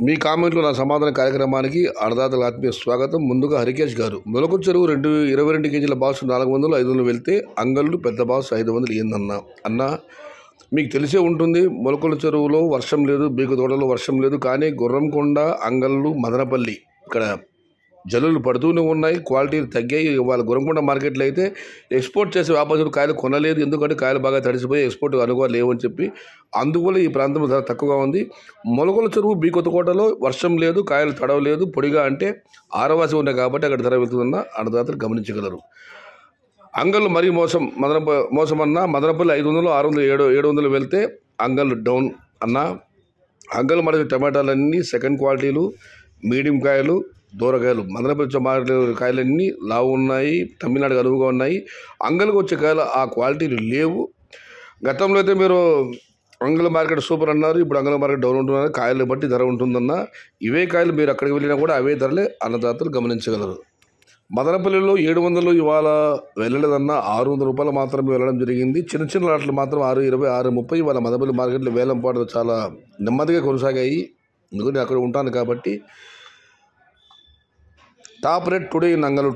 మీ కామెంట్లు నా సమాధాన కార్యక్రమానికి అన్నదాతల ఆత్మీయ స్వాగతం. ముందుగా హరికేష్ గారు, మొలక చెరువు 22 కేజీల బాక్స్ 400 500 వెళ్తే అంగళ్ళు పెద్ద బాక్స్ 500 ఏందన్నా? అన్న, మీకు తెలిసే ఉంటుంది, మొలకల చెరువులో వర్షం లేదు, బీకు తోటలో వర్షం లేదు, కానీ గుర్రంకొండ, అంగళ్ళు, మదనపల్లి ఇక్కడ జల్లులు పడుతూనే ఉన్నాయి, క్వాలిటీలు తగ్గాయి. వాళ్ళ గుర్రంకొండ మార్కెట్లో అయితే ఎక్స్పోర్ట్ చేసే వ్యాపారులు కాయలు కొనలేదు, ఎందుకంటే కాయలు బాగా తడిసిపోయి ఎక్స్పోర్ట్ అనుకోవాలి లేవని చెప్పి. అందువల్ల ఈ ప్రాంతంలో ధర తక్కువగా ఉంది. మొలకల చెరువు బీ కొత్తకోటలో వర్షం లేదు, కాయలు తడవలేదు, పొడిగా అంటే ఆరవాసి ఉన్నాయి కాబట్టి అక్కడ ధర వెళ్తుందన్న అన్నదాతలు గమనించగలరు. అంగళ్ళు మరీ మోసం అన్న, మదనపల్లి 500 600 700 వెళ్తే అంగళ్ళు డౌన్ అన్న. అంగళ్ళు మరి టమాటాలన్నీ సెకండ్ క్వాలిటీలు, మీడియం కాయలు, దూరకాయలు. మదనపల్లి కాయలన్నీ లావు ఉన్నాయి, తమిళనాడుకు అనువుగా ఉన్నాయి. అంగళ్ళకు వచ్చే కాయలు ఆ క్వాలిటీలు లేవు. గతంలో అయితే మీరు అంగళ మార్కెట్ సూపర్ అన్నారు, ఇప్పుడు అంగళ మార్కెట్ డౌన్ ఉంటున్నారు, కాయలు బట్టి ధర ఉంటుందన్న. ఇవే కాయలు మీరు అక్కడికి వెళ్ళినా కూడా అవే ధరలే అన్నదాతలు గమనించగలరు. మదనపల్లిలో 700 ఇవాళ వెళ్ళలేదన్న, 600 రూపాయలు మాత్రమే వెళ్ళడం జరిగింది. చిన్న చిన్న లాట్లు మాత్రం 620 630 ఇవాళ మదనపల్లి మార్కెట్లో వేలం పాటలు చాలా నెమ్మదిగా కొనసాగాయి, ఎందుకంటే అక్కడ ఉంటాను కాబట్టి. టాప్ రేట్ టుడే ఇన్ అంగళ్ళు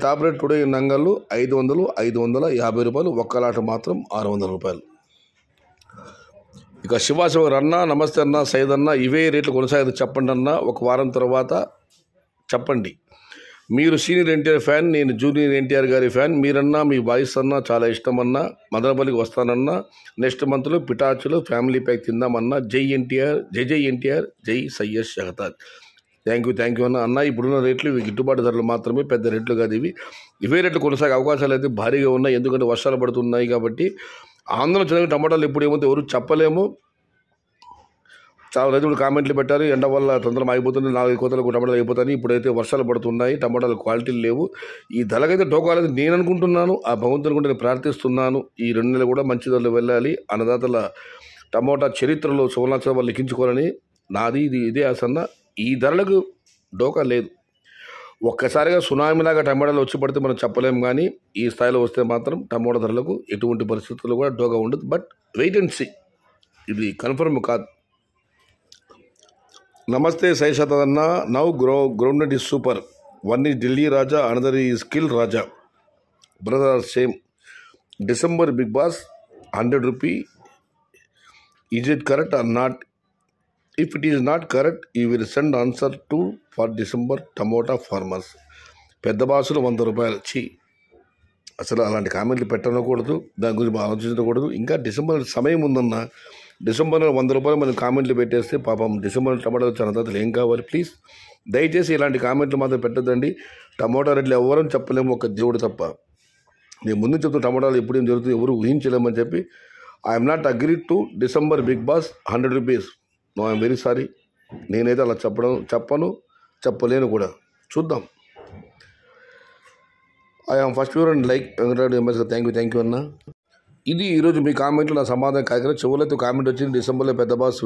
500 550 రూపాయలు, ఒక్క లాట మాత్రం 600 రూపాయలు. ఇక శివాశివ అన్న, నమస్తే అన్న, సైద్ అన్న, ఇవే రేట్లు కొనసాగదు చెప్పండి అన్న, ఒక వారం తర్వాత చెప్పండి. మీరు సీనియర్ ఎన్టీఆర్ ఫ్యాన్, నేను జూనియర్ ఎన్టీఆర్ గారి ఫ్యాన్. మీరన్నా మీ వాయిస్ అన్నా చాలా ఇష్టం అన్న. మదనపల్లికి వస్తానన్నా, నెక్స్ట్ మంత్లో పిటాచులు ఫ్యామిలీ ప్యాక్ తిందామన్నా. జై ఎన్టీఆర్, జై ఎన్టీఆర్, జై సయ్యద్ షహతాజ్. థ్యాంక్ యూ అన్న. ఇప్పుడున్న రేట్లు ఇవి గిట్టుబాటు ధరలు మాత్రమే, పెద్ద రేట్లు కాదు ఇవి. ఇవే రేట్లు కొనసాగే అవకాశాలు అయితే భారీగా ఉన్నాయి, ఎందుకంటే వర్షాలు పడుతున్నాయి కాబట్టి. ఆంధ్రలో చదివిన టమాటాలు ఎప్పుడు ఏమో ఎవరు చెప్పలేము. చాలా రైతులు కామెంట్లు పెట్టారు, ఎండ వల్ల తొందరగా ఆగిపోతుంది, 4 కోతలకు టమాటాలు అయిపోతాయి. ఇప్పుడైతే వర్షాలు పడుతున్నాయి, టమాటాలు క్వాలిటీలు లేవు. ఈ ధరకైతే టోకాలేదు నేను అనుకుంటున్నాను, ఆ భగవంతుని కూడా నేను ప్రార్థిస్తున్నాను. ఈ 2 నెలలు కూడా మంచి ధరలు వెళ్ళాలి, అన్నదాతల టమోటా చరిత్రలో సువర్ణాక్షరాలు లిఖించుకోవాలని నాది ఇదే ఆసన్న. ఈ ధరలకు డోకా లేదు. ఒక్కసారిగా సునామీలాగా టమాటాలు వచ్చి పడితే మనం చెప్పలేము, కానీ ఈ స్థాయిలో వస్తే మాత్రం టమోటా ధరలకు ఎటువంటి పరిస్థితుల్లో కూడా డోకా ఉండదు. బట్ వెయిట్ అండ్ సీ, ఇది కన్ఫర్మ్ కాదు. నమస్తే సైషత్ అన్న, now ground is super. One is Delhi Raja, another is కిల్ Raja, brother are same. December Bigg Boss 100 rupee, is it correct or not? If it is not correct, you will send answer to for December tomato farmers. పెద్ద బాసులు 100 రూపాయలు. అసలు అలాంటి కామెంట్లు పెట్టనకూడదు, దాని గురించి ఆలోచించకూడదు. ఇంకా డిసెంబర్ సమయం ఉందన్న, డిసెంబర్లో 100 రూపాయలు మనం కామెంట్లు పెట్టేస్తే పాపం డిసెంబర్ టమాటాలు చాలా తర్వాత ఏం కావాలి? ప్లీజ్ దయచేసి ఇలాంటి కామెంట్లు మాత్రం పెట్టద్దండి. టమోటా రేట్లు ఎవరని చెప్పలేము, ఒక దేవుడు తప్ప. నేను ముందు చెప్తున్న టమోటాలు ఎప్పుడు ఏం జరుగుతుంది ఎవరు ఊహించలేమని చెప్పి. I'm not agree to December Bigg Boss 100 rupees. No, I'm very sorry. నేనైతే అలా చెప్పను, చెప్పలేను కూడా. చూద్దాం. I am first viewer and like Venkatareddy MS. Thank you అన్న. ఇది ఈరోజు మీ కామెంట్లు నా సమాధానం కార్యక్రమం. చివరితో కామెంట్ వచ్చింది, డిసెంబర్లో పెద్ద బాస్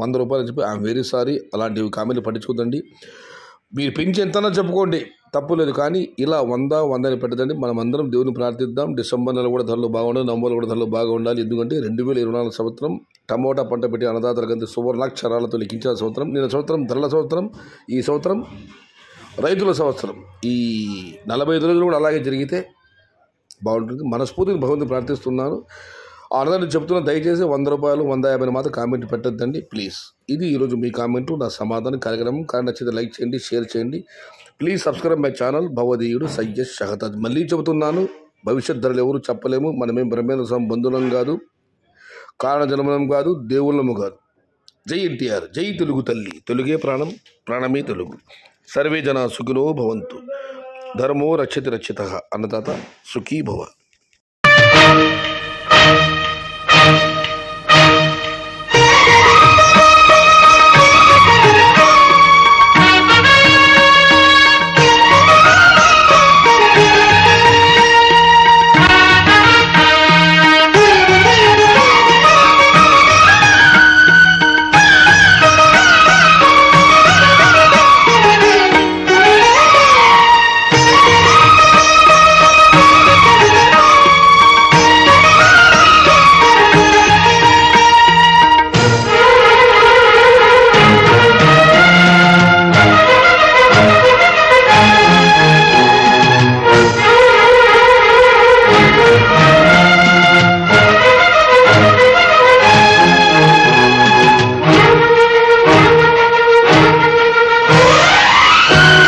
100 రూపాయలు అని చెప్పి. ఐఎమ్ వెరీ సారీ, అలాంటివి కామెంట్లు పట్టించుకోదండి. మీరు పెంచి ఎంతనా చెప్పుకోండి, తప్పు లేదు, కానీ ఇలా 100 పెట్టదండి. మనం అందరం దేవుని ప్రార్థిద్దాం. డిసెంబర్ నెల కూడా ధరలు బాగుండాలి, నవంబర్లో కూడా ధరలు బాగా ఉండాలి. ఎందుకంటే 2024 సంవత్సరం టమోటా పంట పెట్టి అన్నదాతలకంటే సువర్ణాక్షరాలతో లిఖించిన సంవత్సరం. నేను సంవత్సరం ధరల సంవత్సరం, ఈ సంవత్సరం రైతుల సంవత్సరం. ఈ 45 రోజులు కూడా అలాగే జరిగితే బాగుంటుంది. మనస్ఫూర్తిగా భగవంతుని ప్రార్థిస్తున్నాను. ఆ అన్నదాన్ని చెప్తున్నా, దయచేసి 100 రూపాయలు 150 మాత్రం కామెంట్ పెట్టద్దండి ప్లీజ్. ఇది ఈరోజు మీ కామెంటు నా సమాధానం కార్యక్రమం. కానీ నచ్చితే లైక్ చేయండి, షేర్ చేయండి. ప్లీజ్ సబ్స్క్రైబ్ మై ఛానల్ భవదీయుడు సయ్యద్ షహతాజ్. మళ్ళీ చెబుతున్నాను, భవిష్యత్ ధరలు ఎవరు చెప్పలేము. మనమేం బ్రహ్మేంద్ర స్వామి బంధువులం కాదు, కారణ జన్మనం కాదు, దేవుళ్ళము కాదు. జై ఎన్టీఆర్, జై తెలుగు తల్లి, తెలుగే ప్రాణం, ప్రాణమే తెలుగు. సర్వే జన సుఖినో భవంతు, ధర్మో రక్షితః. అన్నదాత సుఖీ భవ. ఆ